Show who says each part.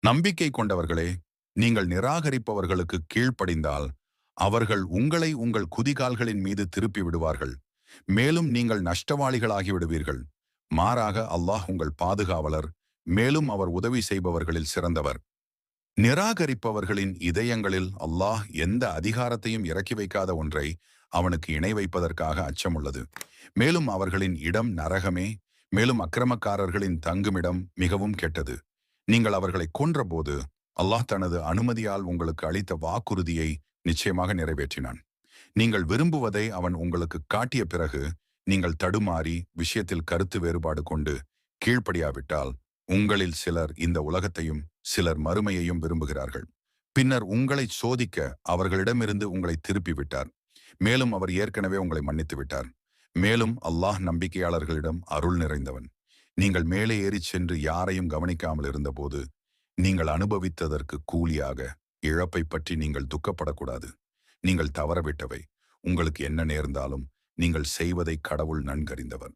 Speaker 1: நம்பிக்கை கொண்டவர்களே, நீங்கள் நிராகரிப்பவர்களுக்கு கீழ்ப்படிந்தால் அவர்கள் உங்களை உங்கள் குதிகால்களின் மீது திருப்பி விடுவார்கள். மேலும் நீங்கள் நஷ்டவாளிகளாகி விடுவீர்கள். மாறாக அல்லாஹ் உங்கள் பாதுகாவலர், மேலும் அவர் உதவி செய்பவர்களில் சிறந்தவர். நிராகரிப்பவர்களின் இதயங்களில் அல்லாஹ் எந்த அதிகாரத்தையும் இறக்கி வைக்காத ஒன்றை அவனுக்கு இணை வைப்பதற்காக அச்சமுள்ளது. மேலும் அவர்களின் இடம் நரகமே. மேலும் அக்கிரமக்காரர்களின் தங்குமிடம் மிகவும் கெட்டது. நீங்கள் அவர்களை கொன்றபோது அல்லாஹ் தனது அனுமதியால் உங்களுக்கு அளித்த வாக்குறுதியை நிச்சயமாக நிறைவேற்றினான். நீங்கள் விரும்புவதை அவன் உங்களுக்கு காட்டிய பிறகு நீங்கள் தடுமாறி விஷயத்தில் கருத்து வேறுபாடு கொண்டு கீழ்ப்படியாவிட்டால், உங்களில் சிலர் இந்த உலகத்தையும் சிலர் மறுமையையும் விரும்புகிறார்கள். பின்னர் உங்களை சோதிக்க அவர்களிடமிருந்து உங்களை திருப்பி விட்டார். மேலும் அவர் ஏற்கனவே உங்களை மன்னித்து விட்டார். மேலும் அல்லாஹ் நம்பிக்கையாளர்களிடம் அருள் நிறைந்தவன். நீங்கள் மேலே ஏறிச் சென்று யாரையும் கவனிக்காமல் இருந்தபோது நீங்கள் அனுபவித்ததற்கு கூலியாக இழப்பை பற்றி நீங்கள் துக்கப்படக்கூடாது. நீங்கள் தவறவிட்டவை உங்களுக்கு என்ன நேர்ந்தாலும் நீங்கள் செய்வதை கடவுள் நன்கறிந்தவர்.